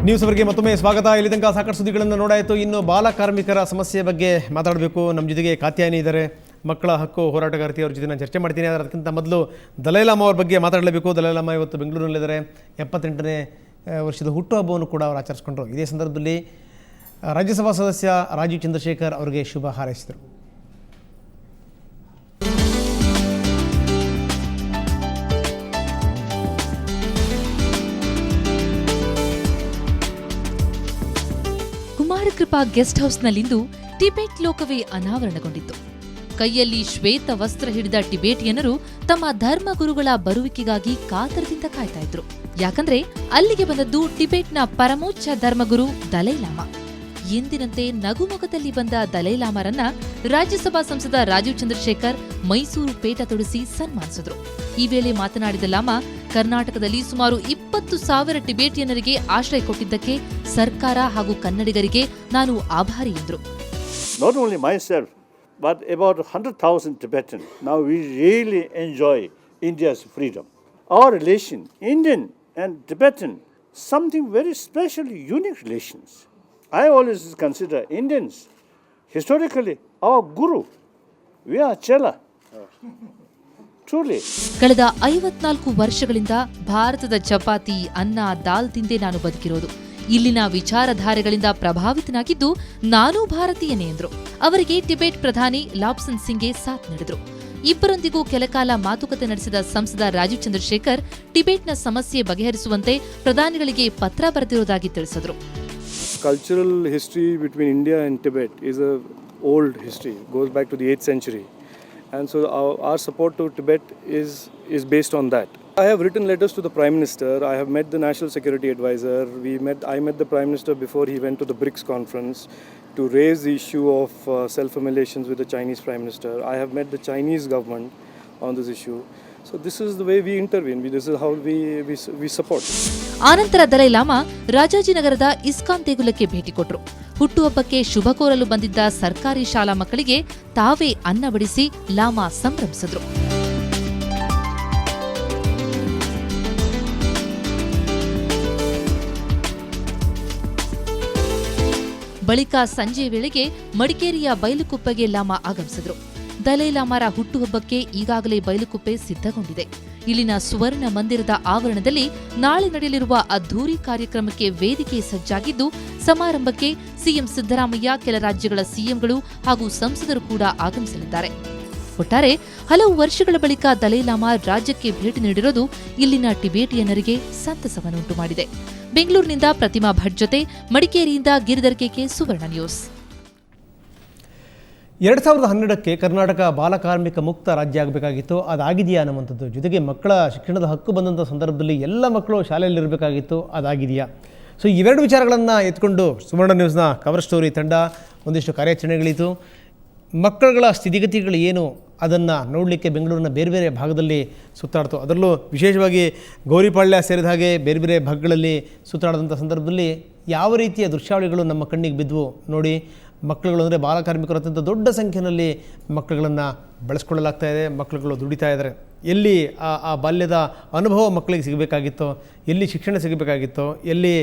News ಅವರಿಗೆ ಮತ್ತೊಮ್ಮೆ ಸ್ವಾಗತ. ಇಲ್ಲಿ ತನಕ ಸಾಕಷ್ಟು ಸುದ್ದಿಗಳನ್ನು ನೋಡಾಯಿತು. ಇನ್ನು ಬಾಲ ಕಾರ್ಮಿಕರ ಸಮಸ್ಯೆ ಬಗ್ಗೆ ಮಾತಾಡಬೇಕು. ನಮ್ಮ ಜೊತೆಗೆ ಕಾತ್ಯಾಯಿನಿ ಇದ್ದಾರೆ, ಮಕ್ಕಳ ಹಕ್ಕು ಹೋರಾಟಗಾರ್ತಿ. ಅವ್ರ ಜೊತೆ ನಾನು ಚರ್ಚೆ ಮಾಡ್ತೀನಿ. ಅದಕ್ಕಿಂತ ಮೊದಲು ದಲೈಲಾಮಾ ಅವ್ರ ಬಗ್ಗೆ ಮಾತಾಡಲೇಬೇಕು. ದಲೈಲಾಮಾ ಇವತ್ತು ಬೆಂಗಳೂರಿನಲ್ಲಿದ್ದಾರೆ. 78ನೇ ವರ್ಷದ ಹುಟ್ಟುಹಬ್ಬವನ್ನು ಕೂಡ ಅವರು ಆಚರಿಸ್ಕೊಂಡ್ರು. ಇದೇ ಸಂದರ್ಭದಲ್ಲಿ ರಾಜ್ಯಸಭಾ ಸದಸ್ಯ ರಾಜೀವ್ ಚಂದ್ರಶೇಖರ್ ಅವರಿಗೆ ಶುಭ ಹಾರೈಸಿದರು. ಕುಮಾರಕೃಪಾ ಗೆಸ್ಟ್ ಹೌಸ್ನಲ್ಲಿಂದು ಟಿಬೆಟ್ ಲೋಕವೇ ಅನಾವರಣಗೊಂಡಿತ್ತು. ಕೈಯಲ್ಲಿ ಶ್ವೇತ ವಸ್ತ್ರ ಹಿಡಿದ ಟಿಬೇಟಿಯನರು ತಮ್ಮ ಧರ್ಮಗುರುಗಳ ಬರುವಿಕೆಗಾಗಿ ಕಾತರದಿಂದ ಕಾಯ್ತಾ ಇದ್ರು. ಯಾಕಂದ್ರೆ ಅಲ್ಲಿಗೆ ಬಂದದ್ದು ಟಿಬೆಟ್ನ ಪರಮೋಚ್ಚ ಧರ್ಮಗುರು ದಲೈಲಾಮಾ. ಎಂದಿನಂತೆ ನಗುಮೊಗದಲ್ಲಿ ಬಂದ ದಲೈಲಾಮಾರನ್ನ ರಾಜ್ಯಸಭಾ ಸಂಸದ ರಾಜೀವ್ ಚಂದ್ರಶೇಖರ್ ಮೈಸೂರು ಪೇಟ ತೊಡಿಸಿ ಸನ್ಮಾನಿಸಿದ್ರು. ಈ ವೇಳೆ ಮಾತನಾಡಿದ ಲಾಮಾ, ಕರ್ನಾಟಕದಲ್ಲಿ ಸುಮಾರು 20,000 ಟಿಬೇಟಿಯನರಿಗೆ ಆಶ್ರಯ ಕೊಟ್ಟಿದ್ದಕ್ಕೆ ಸರ್ಕಾರ ಹಾಗೂ ಕನ್ನಡಿಗರಿಗೆ ನಾನು ಆಭಾರಿ ಎಂದರು. Not only myself, but about 100,000 Tibetans. Now we really enjoy India's freedom. Our relation, Indian and Tibetan, something very special, unique relations. I always consider Indians, historically, our guru. We are Chela. Truly. ಕಳೆದ 54 ವರ್ಷಗಳಿಂದ ಭಾರತದ ಚಪಾತಿ, ಅನ್ನ, ದಾಲ್ ತಿಂದೇ ನಾನು ಬದುಕಿರೋದು. ಇಲ್ಲಿನ ವಿಚಾರಧಾರೆಗಳಿಂದ ಪ್ರಭಾವಿತನಾಗಿದ್ದು ನಾನೂ ಭಾರತೀಯನೇ ಎಂದರು. ಅವರಿಗೆ ಟಿಬೆಟ್ ಪ್ರಧಾನಿ ಲಾಬ್ಸನ್ ಸಿಂಗ್ಗೆ ಸಾಥ್ ನೀಡಿದ್ರು. ಇಬ್ಬರೊಂದಿಗೂ ಕೆಲಕಾಲ ಮಾತುಕತೆ ನಡೆಸಿದ ಸಂಸದ ರಾಜೀವ್ ಚಂದ್ರಶೇಖರ್ ಟಿಬೆಟ್ನ ಸಮಸ್ಯೆ ಬಗೆಹರಿಸುವಂತೆ ಪ್ರಧಾನಿಗಳಿಗೆ ಪತ್ರ ಬರೆದಿರುವುದಾಗಿ ತಿಳಿಸಿದರು. Cultural history between India and Tibet is a old history, goes back to the 8th century. And so our support to Tibet is based on that. I have written letters to the Prime Minister. I have met the National Security Advisor. I met the Prime Minister before he went to the BRICS conference to raise the issue of self-immolations with the Chinese Prime Minister. I have met the Chinese government on this issue. So this is the way we intervene. This is how we support. ಆನಂತರ Dalai Lama ರಾಜಾಜಿನಗರದ ISKCON ದೇಗುಲಕ್ಕೆ ಭೇಟಿ ಕೊಟ್ಟರು. ಹುಟ್ಟುಹಬ್ಬಕ್ಕೆ ಶುಭ ಕೋರಲು ಬಂದಿದ್ದ ಸರ್ಕಾರಿ ಶಾಲಾ ಮಕ್ಕಳಿಗೆ ತಾವೇ ಅನ್ನ ಬಡಿಸಿ ಲಾಮಾ ಸಂಭ್ರಮಿಸಿದ್ರು. ಬಳಿಕ ಸಂಜೆ ವೇಳೆಗೆ ಮಡಿಕೇರಿಯ ಬೈಲುಕುಪ್ಪೆಗೆ ಲಾಮಾ ಆಗಮಿಸಿದ್ರು. ದಲೈಲಾಮಾರ ಹುಟ್ಟುಹಬ್ಬಕ್ಕೆ ಈಗಾಗಲೇ ಬೈಲುಕುಪ್ಪೆ ಸಿದ್ಧಗೊಂಡಿದೆ. ಇಲ್ಲಿನ ಸುವರ್ಣ ಮಂದಿರದ ಆವರಣದಲ್ಲಿ ನಾಳೆ ನಡೆಯಲಿರುವ ಅದ್ಧೂರಿ ಕಾರ್ಯಕ್ರಮಕ್ಕೆ ವೇದಿಕೆ ಸಜ್ಜಾಗಿದ್ದು, ಸಮಾರಂಭಕ್ಕೆ ಸಿಎಂ ಸಿದ್ದರಾಮಯ್ಯ, ಕೆಲ ರಾಜ್ಯಗಳ ಸಿಎಂಗಳು ಹಾಗೂ ಸಂಸದರು ಕೂಡ ಆಗಮಿಸಲಿದ್ದಾರೆ. ಒಟ್ಟಾರೆ ಹಲವು ವರ್ಷಗಳ ಬಳಿಕ ದಲೈಲಾಮಾ ರಾಜ್ಯಕ್ಕೆ ಭೇಟಿ ನೀಡಿರೋದು ಇಲ್ಲಿನ ಟಿಬೇಟಿಯನರಿಗೆ ಸಂತಸವನ್ನುಂಟು ಮಾಡಿದೆ. ಬೆಂಗಳೂರಿನಿಂದ ಪ್ರತಿಮಾ ಭಟ್ ಜೊತೆ, ಮಡಿಕೇರಿಯಿಂದ ಗಿರಿಧರ್ ಕೆಕೆ, ಸುವರ್ಣ ನ್ಯೂಸ್. 2012ಕ್ಕೆ ಕರ್ನಾಟಕ ಬಾಲಕಾರ್ಮಿಕ ಮುಕ್ತ ರಾಜ್ಯ ಆಗಬೇಕಾಗಿತ್ತು. ಅದಾಗಿದೆಯಾ ಅನ್ನುವಂಥದ್ದು. ಜೊತೆಗೆ ಮಕ್ಕಳ ಶಿಕ್ಷಣದ ಹಕ್ಕು ಬಂದಂಥ ಸಂದರ್ಭದಲ್ಲಿ ಎಲ್ಲ ಮಕ್ಕಳು ಶಾಲೆಯಲ್ಲಿರಬೇಕಾಗಿತ್ತು. ಅದಾಗಿದೆಯಾ? ಸೊ ಇವೆರಡು ವಿಚಾರಗಳನ್ನು ಎತ್ಕೊಂಡು ಸುವರ್ಣ ನ್ಯೂಸ್ನ ಕವರ್ ಸ್ಟೋರಿ ತಂಡ ಒಂದಿಷ್ಟು ಕಾರ್ಯಾಚರಣೆಗಳಿತ್ತು. ಮಕ್ಕಳುಗಳ ಸ್ಥಿತಿಗತಿಗಳು ಏನು ಅದನ್ನು ನೋಡಲಿಕ್ಕೆ ಬೆಂಗಳೂರಿನ ಬೇರೆ ಬೇರೆ ಭಾಗದಲ್ಲಿ ಸುತ್ತಾಡ್ತು. ಅದರಲ್ಲೂ ವಿಶೇಷವಾಗಿ ಗೌರಿಪಾಳ್ಯ ಸೇರಿದ ಹಾಗೆ ಬೇರೆ ಬೇರೆ ಭಾಗಗಳಲ್ಲಿ ಸುತ್ತಾಡಿದಂಥ ಸಂದರ್ಭದಲ್ಲಿ ಯಾವ ರೀತಿಯ ದೃಶ್ಯಾವಳಿಗಳು ನಮ್ಮ ಕಣ್ಣಿಗೆ ಬಿದ್ದವು ನೋಡಿ. ಮಕ್ಕಳುಗಳು ಅಂದರೆ ಬಾಲಕಾರ್ಮಿಕರು ಅತ್ಯಂತ ದೊಡ್ಡ ಸಂಖ್ಯೆಯಲ್ಲಿ ಮಕ್ಕಳುಗಳನ್ನು ಬೆಳೆಸ್ಕೊಳ್ಳಲಾಗ್ತಾ ಇದೆ. ಮಕ್ಕಳುಗಳು ದುಡಿತಾ ಇದ್ದಾರೆ. ಎಲ್ಲಿ ಆ ಬಾಲ್ಯದ ಅನುಭವ ಮಕ್ಕಳಿಗೆ ಸಿಗಬೇಕಾಗಿತ್ತೋ, ಎಲ್ಲಿ ಶಿಕ್ಷಣ ಸಿಗಬೇಕಾಗಿತ್ತೋ, ಎಲ್ಲಿ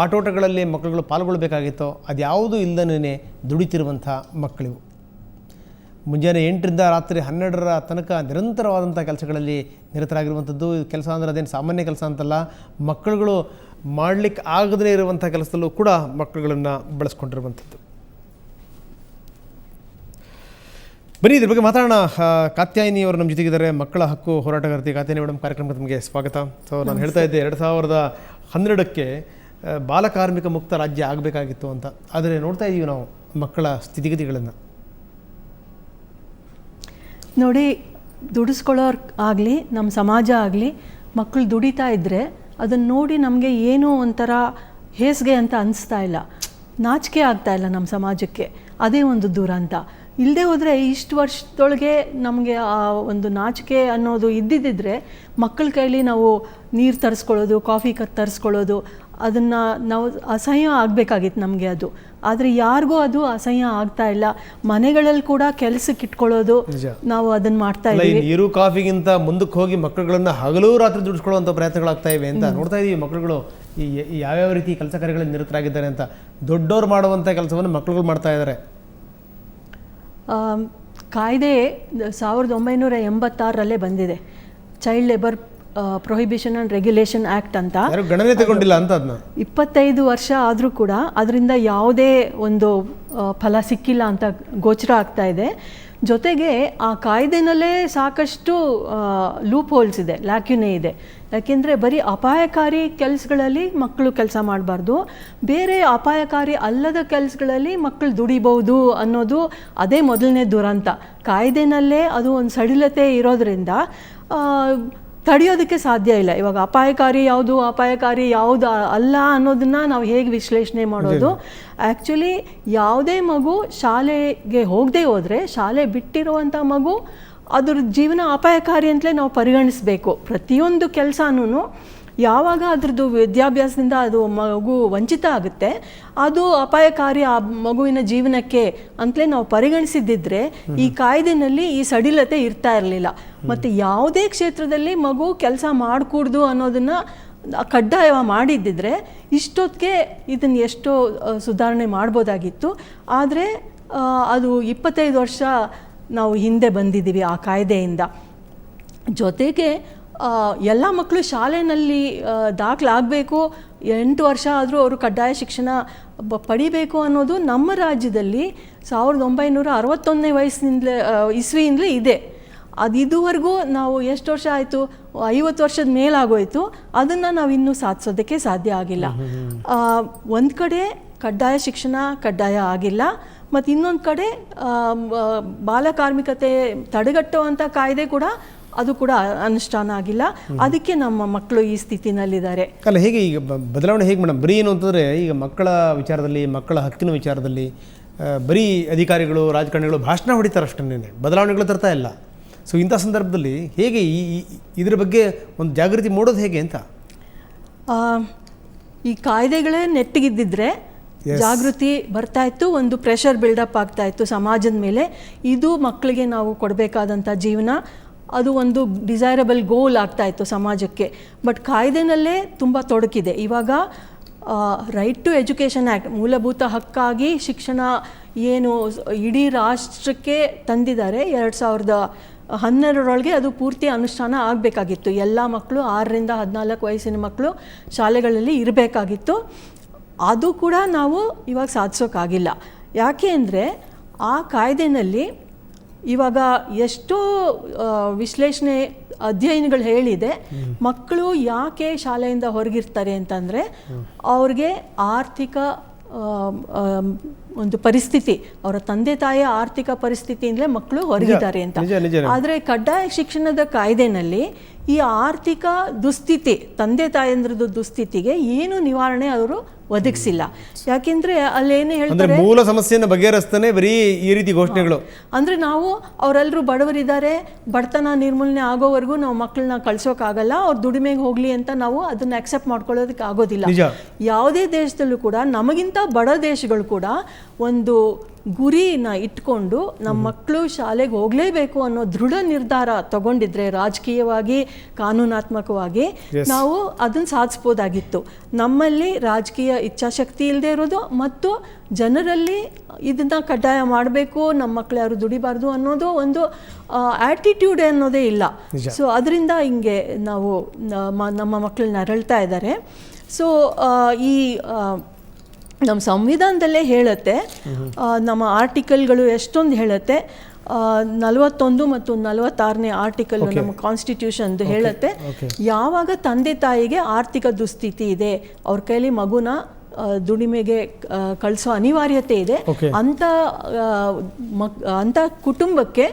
ಆಟೋಟಗಳಲ್ಲಿ ಮಕ್ಕಳುಗಳು ಪಾಲ್ಗೊಳ್ಳಬೇಕಾಗಿತ್ತೋ ಅದ್ಯಾವುದೂ ಇಲ್ಲದೇ ದುಡಿತಿರುವಂಥ ಮಕ್ಕಳಿವು. ಮುಂಜಾನೆ 8ರಿಂದ ರಾತ್ರಿ 12ರ ತನಕ ನಿರಂತರವಾದಂಥ ಕೆಲಸಗಳಲ್ಲಿ ನಿರತರಾಗಿರುವಂಥದ್ದು. ಕೆಲಸ ಅಂದರೆ ಅದೇನು ಸಾಮಾನ್ಯ ಕೆಲಸ ಅಂತಲ್ಲ. ಮಕ್ಕಳುಗಳು ಮಾಡಲಿಕ್ಕೆ ಆಗದೇ ಇರುವಂಥ ಕೆಲಸದಲ್ಲೂ ಕೂಡ ಮಕ್ಕಳುಗಳನ್ನು ಬಳಸ್ಕೊಂಡಿರುವಂಥದ್ದು. ಬನ್ನಿ ಇದ್ರ ಬಗ್ಗೆ ಮಾತಾಡೋಣ. ಕಾತ್ಯಾಯಿನಿ ಅವರು ನಮ್ಮ ಜೊತೆಗಿದ್ದಾರೆ, ಮಕ್ಕಳ ಹಕ್ಕು ಹೋರಾಟಗಾರ್ತಿ. ಕಾತ್ಯಾಯಿನಿ ಮೇಡಮ್, ಕಾರ್ಯಕ್ರಮಕ್ಕೆ ತಮಗೆ ಸ್ವಾಗತ. ಸೊ ನಾನು ಹೇಳ್ತಾ ಇದ್ದೆ 2012ಕ್ಕೆ ಬಾಲಕಾರ್ಮಿಕ ಮುಕ್ತ ರಾಜ್ಯ ಆಗಬೇಕಾಗಿತ್ತು ಅಂತ. ಆದರೆ ನೋಡ್ತಾ ಇದ್ದೀವಿ ನಾವು ಮಕ್ಕಳ ಸ್ಥಿತಿಗತಿಗಳನ್ನು. ನೋಡಿ, ದುಡಿಸ್ಕೊಳ್ಳೋರು ಆಗಲಿ, ನಮ್ಮ ಸಮಾಜ ಆಗಲಿ, ಮಕ್ಕಳು ದುಡಿತಾ ಇದ್ದರೆ ಅದನ್ನು ನೋಡಿ ನಮಗೆ ಏನೋ ಒಂಥರ ಹೇಸಿಗೆ ಅಂತ ಅನಿಸ್ತಾ ಇಲ್ಲ, ನಾಚಿಕೆ ಆಗ್ತಾ ಇಲ್ಲ ನಮ್ಮ ಸಮಾಜಕ್ಕೆ. ಅದೇ ಒಂದು ದುರಂತ. ಇಲ್ಲದೆ ಹೋದರೆ ಇಷ್ಟು ವರ್ಷದೊಳಗೆ ನಮಗೆ ಆ ಒಂದು ನಾಚಿಕೆ ಅನ್ನೋದು ಇದ್ದಿದ್ದರೆ ಮಕ್ಕಳ ಕೈಲಿ ನಾವು ನೀರು ತರಿಸ್ಕೊಳ್ಳೋದು, ಕಾಫಿ ತರಿಸ್ಕೊಳ್ಳೋದು, ಅದನ್ನು ನಾವು ಅಸಹ್ಯ ಆಗಬೇಕಾಗಿತ್ತು ನಮಗೆ ಅದು. ಆದರೆ ಯಾರಿಗೂ ಅದು ಅಸಹ್ಯ ಆಗ್ತಾ ಇಲ್ಲ. ಮನೆಗಳಲ್ಲಿ ಕೂಡ ಕೆಲಸಕ್ಕೆ ಇಟ್ಕೊಳ್ಳೋದು ನಾವು ಅದನ್ನು ಮಾಡ್ತಾ ಇದ್ದೀವಿ. ನೀರು ಕಾಫಿಗಿಂತ ಮುಂದಕ್ಕೆ ಹೋಗಿ ಮಕ್ಕಳುಗಳನ್ನ ಹಗಲು ರಾತ್ರಿ ದುಡಿಸ್ಕೊಳ್ಳುವಂಥ ಪ್ರಯತ್ನಗಳಾಗ್ತಾ ಇವೆ ಅಂತ ನೋಡ್ತಾ ಇದೀವಿ. ಮಕ್ಕಳುಗಳು ಈ ಯಾವ್ಯಾವ ರೀತಿ ಕೆಲಸ ಕಾರ್ಯಗಳಲ್ಲಿ ನಿರತರಾಗಿದ್ದಾರೆ ಅಂತ, ದೊಡ್ಡವ್ರು ಮಾಡುವಂಥ ಕೆಲಸವನ್ನು ಮಕ್ಕಳುಗಳು ಮಾಡ್ತಾ ಇದ್ದಾರೆ. ಕಾಯ್ದೆ 1986 ಬಂದಿದೆ, child labour prohibition and regulation act ಅಂತ. ಯಾರು ಗಣನೆ ತಗೊಂಡಿಲ್ಲ ಅಂತ ಅದನ್ನ. 25 ವರ್ಷ ಆದರೂ ಕೂಡ ಅದರಿಂದ ಯಾವುದೇ ಒಂದು ಫಲ ಸಿಕ್ಕಿಲ್ಲ ಅಂತ ಗೋಚರ ಆಗ್ತಾ ಇದೆ. ಜೊತೆಗೆ ಆ ಕಾಯ್ದೆನಲ್ಲೇ ಸಾಕಷ್ಟು ಲೂಪ್ ಹೋಲ್ಸ್ ಇದೆ, ಲ್ಯಾಕ್ಯುನೆ ಇದೆ. ಯಾಕೆಂದರೆ ಬರೀ ಅಪಾಯಕಾರಿ ಕೆಲಸಗಳಲ್ಲಿ ಮಕ್ಕಳು ಕೆಲಸ ಮಾಡಬಾರ್ದು, ಬೇರೆ ಅಪಾಯಕಾರಿ ಅಲ್ಲದ ಕೆಲಸಗಳಲ್ಲಿ ಮಕ್ಕಳು ದುಡಿಬಹುದು ಅನ್ನೋದು ಅದೇ ಮೊದಲನೇ ದುರಂತ. ಕಾಯ್ದೆನಲ್ಲೇ ಅದು ಒಂದು ಸಡಿಲತೆ ಇರೋದ್ರಿಂದ ತಡೆಯೋದಕ್ಕೆ ಸಾಧ್ಯ ಇಲ್ಲ. ಇವಾಗ ಅಪಾಯಕಾರಿ ಯಾವುದು ಅಲ್ಲ ಅನ್ನೋದನ್ನ ನಾವು ಹೇಗೆ ವಿಶ್ಲೇಷಣೆ ಮಾಡೋದು? ಆ್ಯಕ್ಚುಲಿ ಯಾವುದೇ ಮಗು ಶಾಲೆಗೆ ಹೋಗದೆ ಹೋದರೆ, ಶಾಲೆ ಬಿಟ್ಟಿರುವಂಥ ಮಗು ಅದ್ರ ಜೀವನ ಅಪಾಯಕಾರಿ ಅಂತಲೇ ನಾವು ಪರಿಗಣಿಸಬೇಕು. ಪ್ರತಿಯೊಂದು ಕೆಲಸನೂ ಯಾವಾಗ ಅದ್ರದ್ದು ವಿದ್ಯಾಭ್ಯಾಸದಿಂದ ಅದು ಮಗು ವಂಚಿತ ಆಗುತ್ತೆ, ಅದು ಅಪಾಯಕಾರಿ ಆ ಮಗುವಿನ ಜೀವನಕ್ಕೆ ಅಂತಲೇ ನಾವು ಪರಿಗಣಿಸಿದ್ದಿದ್ರೆ ಈ ಕಾಯ್ದೆನಲ್ಲಿ ಈ ಸಡಿಲತೆ ಇರ್ತಾ ಇರಲಿಲ್ಲ. ಮತ್ತು ಯಾವುದೇ ಕ್ಷೇತ್ರದಲ್ಲಿ ಮಗು ಕೆಲಸ ಮಾಡಕೂಡ್ದು ಅನ್ನೋದನ್ನು ಕಡ್ಡಾಯ ಮಾಡಿದ್ದಿದ್ರೆ ಇಷ್ಟೊತ್ತಿಗೆ ಇದನ್ನು ಎಷ್ಟೋ ಸುಧಾರಣೆ ಮಾಡ್ಬೋದಾಗಿತ್ತು. ಆದರೆ ಅದು 25 ವರ್ಷ ನಾವು ಹಿಂದೆ ಬಂದಿದ್ದೀವಿ ಆ ಕಾಯ್ದೆಯಿಂದ. ಜೊತೆಗೆ ಎಲ್ಲ ಮಕ್ಕಳು ಶಾಲೆಯಲ್ಲಿ ದಾಖಲಾಗಬೇಕು, 8 ವರ್ಷ ಆದರೂ ಅವರು ಕಡ್ಡಾಯ ಶಿಕ್ಷಣ ಪಡಿಬೇಕು ಅನ್ನೋದು ನಮ್ಮ ರಾಜ್ಯದಲ್ಲಿ 1961ನೇ ಇಸ್ವಿಯಿಂದಲೇ ಇದೆ. ಅದು ಇದುವರೆಗೂ ನಾವು ಎಷ್ಟು ವರ್ಷ ಆಯಿತು, 50 ವರ್ಷದ ಮೇಲಾಗೋಯಿತು, ಅದನ್ನು ನಾವು ಇನ್ನೂ ಸಾಧಿಸೋದಕ್ಕೆ ಸಾಧ್ಯ ಆಗಿಲ್ಲ. ಒಂದು ಕಡೆ ಕಡ್ಡಾಯ ಶಿಕ್ಷಣ ಕಡ್ಡಾಯ ಆಗಿಲ್ಲ, ಮತ್ತು ಇನ್ನೊಂದು ಕಡೆ ಬಾಲಕಾರ್ಮಿಕತೆ ತಡೆಗಟ್ಟುವಂಥ ಕಾಯ್ದೆ ಕೂಡ ಅದು ಕೂಡ ಅನುಷ್ಠಾನ ಆಗಿಲ್ಲ. ಅದಕ್ಕೆ ನಮ್ಮ ಮಕ್ಕಳು ಈ ಸ್ಥಿತಿನಲ್ಲಿದ್ದಾರೆ. ಅಲ್ಲ, ಹೇಗೆ ಈಗ ಬದಲಾವಣೆ ಹೇಗೆ ಮೇಡಮ್? ಬರೀ ಏನು ಅಂತಂದರೆ ಈಗ ಮಕ್ಕಳ ವಿಚಾರದಲ್ಲಿ, ಮಕ್ಕಳ ಹಕ್ಕಿನ ವಿಚಾರದಲ್ಲಿ ಬರೀ ಅಧಿಕಾರಿಗಳು, ರಾಜಕಾರಣಿಗಳು ಭಾಷಣ ಹೊಡಿತಾರೆ ಅಷ್ಟನ್ನೇ, ಬದಲಾವಣೆಗಳು ತರ್ತಾ ಇಲ್ಲ. ಸೊ ಇಂಥ ಸಂದರ್ಭದಲ್ಲಿ ಹೇಗೆ ಇದ್ರ ಬಗ್ಗೆ ಒಂದು ಜಾಗೃತಿ ಮೂಡೋದು ಹೇಗೆ ಅಂತ? ಈ ಕಾಯ್ದೆಗಳೇ ನೆಟ್ಟಿಗಿದ್ದಿದ್ರೆ ಜಾಗೃತಿ ಬರ್ತಾ ಇತ್ತು, ಒಂದು ಪ್ರೆಷರ್ ಬಿಲ್ಡಪ್ ಆಗ್ತಾ ಇತ್ತು ಸಮಾಜದ ಮೇಲೆ. ಇದು ಮಕ್ಕಳಿಗೆ ನಾವು ಕೊಡಬೇಕಾದಂಥ ಜೀವನ, ಅದು ಒಂದು ಡಿಸೈರಬಲ್ ಗೋಲ್ ಆಗ್ತಾ ಇತ್ತು ಸಮಾಜಕ್ಕೆ. ಬಟ್ ಕಾಯ್ದೆನಲ್ಲೇ ತುಂಬ ತೊಡಕಿದೆ. ಇವಾಗ ರೈಟ್ ಟು ಎಜುಕೇಷನ್ ಆ್ಯಕ್ಟ್, ಮೂಲಭೂತ ಹಕ್ಕಾಗಿ ಶಿಕ್ಷಣ ಏನು ಇಡೀ ರಾಷ್ಟ್ರಕ್ಕೆ ತಂದಿದ್ದಾರೆ, 2012 ಅದು ಪೂರ್ತಿ ಅನುಷ್ಠಾನ ಆಗಬೇಕಾಗಿತ್ತು. ಎಲ್ಲ ಮಕ್ಕಳು 6ರಿಂದ 14 ವಯಸ್ಸಿನ ಮಕ್ಕಳು ಶಾಲೆಗಳಲ್ಲಿ ಇರಬೇಕಾಗಿತ್ತು. ಅದು ಕೂಡ ನಾವು ಇವಾಗ ಸಾಧಿಸೋಕ್ಕಾಗಿಲ್ಲ. ಯಾಕೆ ಅಂದರೆ ಆ ಕಾಯ್ದೆನಲ್ಲಿ ಇವಾಗ ಎಷ್ಟೋ ವಿಶ್ಲೇಷಣೆ ಅಧ್ಯಯನಗಳು ಹೇಳಿದೆ, ಮಕ್ಕಳು ಯಾಕೆ ಶಾಲೆಯಿಂದ ಹೊರಗಿರ್ತಾರೆ ಅಂತಂದರೆ ಅವ್ರಿಗೆ ಆರ್ಥಿಕ ಒಂದು ಪರಿಸ್ಥಿತಿ, ಅವರ ತಂದೆ ತಾಯಿಯ ಆರ್ಥಿಕ ಪರಿಸ್ಥಿತಿಯಿಂದಲೇ ಮಕ್ಕಳು ಹೊರಗಿದ್ದಾರೆ ಅಂತ. ಆದರೆ ಕಡ್ಡಾಯ ಶಿಕ್ಷಣದ ಕಾಯ್ದೆನಲ್ಲಿ ಈ ಆರ್ಥಿಕ ದುಸ್ಥಿತಿ, ತಂದೆ ತಾಯಂದ್ರದ್ದು ದುಸ್ಥಿತಿಗೆ ಏನು ನಿವಾರಣೆ ಅವರು ಒದಗಿಸಿಲ್ಲ. ಯಾಕೆಂದ್ರೆ ಅಲ್ಲೇನೇ ಹೇಳ್ತಾರೆ, ಮೂಲ ಸಮಸ್ಯೆಯನ್ನು ಬಗೆಹರಿಸ್ತಾನೆ ಬರೀ ಈ ರೀತಿ ಘೋಷಣೆಗಳು. ಅಂದ್ರೆ ನಾವು ಅವರೆಲ್ಲರೂ ಬಡವರಿದ್ದಾರೆ, ಬಡತನ ನಿರ್ಮೂಲನೆ ಆಗೋವರೆಗೂ ನಾವು ಮಕ್ಕಳನ್ನ ಕಳ್ಸೋಕ್ಕಾಗಲ್ಲ, ಅವ್ರ ದುಡಿಮೆಗೆ ಹೋಗ್ಲಿ ಅಂತ ನಾವು ಅದನ್ನ ಅಕ್ಸೆಪ್ಟ್ ಮಾಡ್ಕೊಳ್ಳೋದಕ್ಕೆ ಆಗೋದಿಲ್ಲ. ಯಾವುದೇ ದೇಶದಲ್ಲೂ ಕೂಡ, ನಮಗಿಂತ ಬಡ ದೇಶಗಳು ಕೂಡ ಒಂದು ಗುರಿನ ಇಟ್ಕೊಂಡು ನಮ್ಮ ಮಕ್ಕಳು ಶಾಲೆಗೆ ಹೋಗಲೇಬೇಕು ಅನ್ನೋ ದೃಢ ನಿರ್ಧಾರ ತಗೊಂಡಿದ್ರೆ, ರಾಜಕೀಯವಾಗಿ ಕಾನೂನಾತ್ಮಕವಾಗಿ ನಾವು ಅದನ್ನು ಸಾಧಿಸ್ಬೋದಾಗಿತ್ತು. ನಮ್ಮಲ್ಲಿ ರಾಜಕೀಯ ಇಚ್ಛಾಶಕ್ತಿ ಇಲ್ಲದೆ ಇರೋದು ಮತ್ತು ಜನರಲ್ಲಿ ಇದನ್ನು ಕಡ್ಡಾಯ ಮಾಡಬೇಕು, ನಮ್ಮ ಮಕ್ಕಳು ಯಾರು ದುಡಿಬಾರ್ದು ಅನ್ನೋದು ಒಂದು ಆ್ಯಟಿಟ್ಯೂಡ್ ಅನ್ನೋದೇ ಇಲ್ಲ. ಸೊ ಅದರಿಂದ ಹಿಂಗೆ ನಾವು ನಮ್ಮ ಮಕ್ಕಳನ್ನ ಅರಳ್ತಾ ಇದ್ದಾರೆ. ಸೊ ಈ ನಮ್ಮ ಸಂವಿಧಾನದಲ್ಲೇ ಹೇಳುತ್ತೆ, ನಮ್ಮ ಆರ್ಟಿಕಲ್ಗಳು ಎಷ್ಟೊಂದು ಹೇಳುತ್ತೆ, 41 ಮತ್ತು 46ನೇ ಆರ್ಟಿಕಲ್ ನಮ್ಮ ಕಾನ್ಸ್ಟಿಟ್ಯೂಷನ್ದು ಹೇಳುತ್ತೆ, ಯಾವಾಗ ತಂದೆ ತಾಯಿಗೆ ಆರ್ಥಿಕ ದುಸ್ಥಿತಿ ಇದೆ, ಅವ್ರ ಕೈಲಿ ಮಗುನ ದುಡಿಮೆಗೆ ಕಳಿಸೋ ಅನಿವಾರ್ಯತೆ ಇದೆ, ಅಂಥ ಕುಟುಂಬಕ್ಕೆ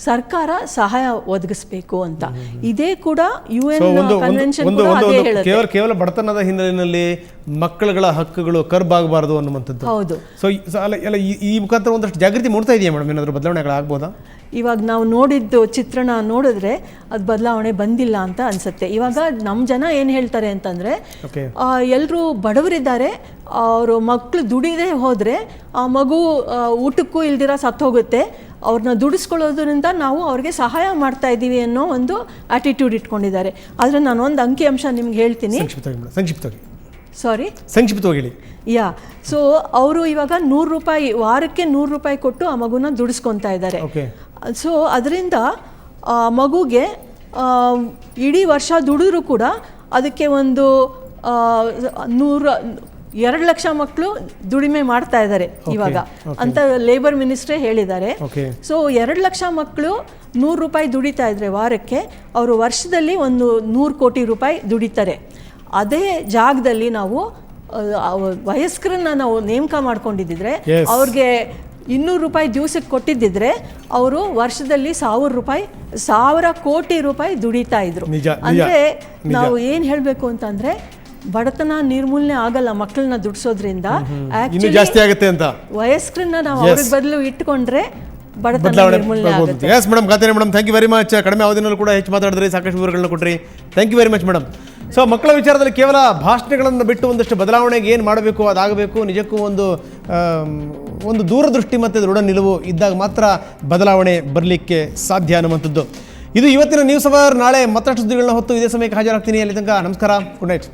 ಸರ್ಕಾರ ಸಹಾಯ ಒದಗಿಸಬೇಕು ಅಂತ. ಇದೇ ಕೂಡ UN ಕನ್ವೆನ್ಷನ್ ಕೂಡ ಅದೇ ಹೇಳುತ್ತೆ. ಕೇವಲ ಬಡತನದ ಹಿನ್ನೆಲೆಯಲ್ಲಿ ಮಕ್ಕಳುಗಳ ಹಕ್ಕುಗಳು ಕರ್ಬಾಗಬಾರದು ಅನ್ನುವಂಥದ್ದು. ಹೌದು. ಸೊ ಈ ಮುಖಾಂತರ ಒಂದಷ್ಟು ಜಾಗೃತಿ ಮೂಡ್ತಾ ಇದೆಯಾ ಮೇಡಮ್? ಏನಾದರೂ ಬದಲಾವಣೆಗಳಾಗ್ಬೋದಾ? ಇವಾಗ ನಾವು ನೋಡಿದ್ದು ಚಿತ್ರಣ ನೋಡಿದ್ರೆ ಅದು ಬದಲಾವಣೆ ಬಂದಿಲ್ಲ ಅಂತ ಅನ್ಸುತ್ತೆ. ಇವಾಗ ನಮ್ಮ ಜನ ಏನು ಹೇಳ್ತಾರೆ ಅಂತಂದರೆ, ಎಲ್ಲರೂ ಬಡವರಿದ್ದಾರೆ, ಅವರು ಮಕ್ಕಳು ದುಡಿದೇ ಹೋದರೆ ಆ ಮಗು ಊಟಕ್ಕೂ ಇಲ್ದಿರ ಸತ್ತೋಗುತ್ತೆ, ಅವ್ರನ್ನ ದುಡಿಸ್ಕೊಳ್ಳೋದ್ರಿಂದ ನಾವು ಅವ್ರಿಗೆ ಸಹಾಯ ಮಾಡ್ತಾ ಇದ್ದೀವಿ ಅನ್ನೋ ಒಂದು ಆಟಿಟ್ಯೂಡ್ ಇಟ್ಕೊಂಡಿದ್ದಾರೆ. ಆದರೆ ನಾನು ಒಂದು ಅಂಕಿಅಂಶ ನಿಮ್ಗೆ ಹೇಳ್ತೀನಿ. ಸಂಕ್ಷಿಪ್ತವಾಗಿ ಸಾರಿ ಸಂಕ್ಷಿಪ್ತವಾಗಿ ಹೇಳಿ. ಯಾ, ಸೊ ಅವರು ಇವಾಗ 100 ರೂಪಾಯಿ ವಾರಕ್ಕೆ 100 ರೂಪಾಯಿ ಕೊಟ್ಟು ಆ ಮಗುನ ದುಡಿಸ್ಕೊತಾ ಇದ್ದಾರೆ. ಓಕೆ. ಸೊ ಅದರಿಂದ ಮಗುಗೆ ಇಡೀ ವರ್ಷ ದುಡಿದ್ರೂ ಕೂಡ ಅದಕ್ಕೆ ಒಂದು 2 ಲಕ್ಷ ಮಕ್ಕಳು ದುಡಿಮೆ ಮಾಡ್ತಾ ಇದ್ದಾರೆ ಇವಾಗ ಅಂತ ಲೇಬರ್ ಮಿನಿಸ್ಟ್ರೇ ಹೇಳಿದ್ದಾರೆ. ಸೊ 2 ಲಕ್ಷ ಮಕ್ಕಳು 100 ರೂಪಾಯಿ ದುಡಿತಾ ಇದ್ರೆ ವಾರಕ್ಕೆ, ಅವರು ವರ್ಷದಲ್ಲಿ ಒಂದು 100 ಕೋಟಿ ರೂಪಾಯಿ ದುಡಿತಾರೆ. ಅದೇ ಜಾಗದಲ್ಲಿ ನಾವು ವಯಸ್ಕರನ್ನ ನಾವು ನೇಮಕ ಮಾಡ್ಕೊಂಡಿದ್ದಿದ್ರೆ, ಅವ್ರಿಗೆ 200 ರೂಪಾಯಿ ದಿವಸಕ್ಕೆ ಕೊಟ್ಟಿದ್ದಿದ್ರೆ, ಅವರು ವರ್ಷದಲ್ಲಿ 1000 ಕೋಟಿ ರೂಪಾಯಿ ದುಡಿತಾ ಇದ್ರು. ಅಂದ್ರೆ ನಾವು ಏನ್ ಹೇಳ್ಬೇಕು ಅಂತಂದ್ರೆ, ಬಡತನ ನಿರ್ಮೂಲನೆ ಆಗಲ್ಲ ಮಕ್ಕಳನ್ನ ದುಡಿಸೋದ್ರಿಂದ, ಜಾಸ್ತಿ ಆಗುತ್ತೆ ಅಂತ. ವಯಸ್ಕರನ್ನ ನಾವು ಅವ್ರಿಗೆ ಬದಲು ಇಟ್ಕೊಂಡ್ರೆ ಬಡತನ ನಿರ್ಮೂಲನೆ ಆಗುತ್ತೆ. ಎಸ್ ಮೇಡಮ್, ಖಾತೆ madam, thank you very much. ಕಡಿಮೆ ಅವಧಿನಲ್ಲೂ ಕೂಡ ಹೆಚ್ಚು ಮಾತಾಡಿದ್ರಿ, ಸಾಕಷ್ಟು ವಿವರಗಳನ್ನ ಕೊಟ್ರಿ. Thank you very much madam. So ಮಕ್ಕಳ ವಿಚಾರದಲ್ಲಿ ಕೇವಲ ಭಾಷಣಗಳನ್ನು ಬಿಟ್ಟು ಒಂದಷ್ಟು ಬದಲಾವಣೆಗೆ ಏನು ಮಾಡಬೇಕು ಅದಾಗಬೇಕು. ನಿಜಕ್ಕೂ ಒಂದು ದೂರದೃಷ್ಟಿ ಮತ್ತು ದೃಢ ನಿಲುವು ಇದ್ದಾಗ ಮಾತ್ರ ಬದಲಾವಣೆ ಬರಲಿಕ್ಕೆ ಸಾಧ್ಯ ಅನ್ನುವಂಥದ್ದು. ಇದು ಇವತ್ತಿನ ನ್ಯೂಸ್ ಅವರ್. ನಾಳೆ ಮತ್ತಷ್ಟು ಸುದ್ದಿಗಳನ್ನ ಹೊತ್ತು ಇದೇ ಸಮಯಕ್ಕೆ ಹಾಜರಾಗ್ತೀನಿ. ಅಲ್ಲಿ ತನಕ ನಮಸ್ಕಾರ, ಗುಡ್ ನೈಟ್.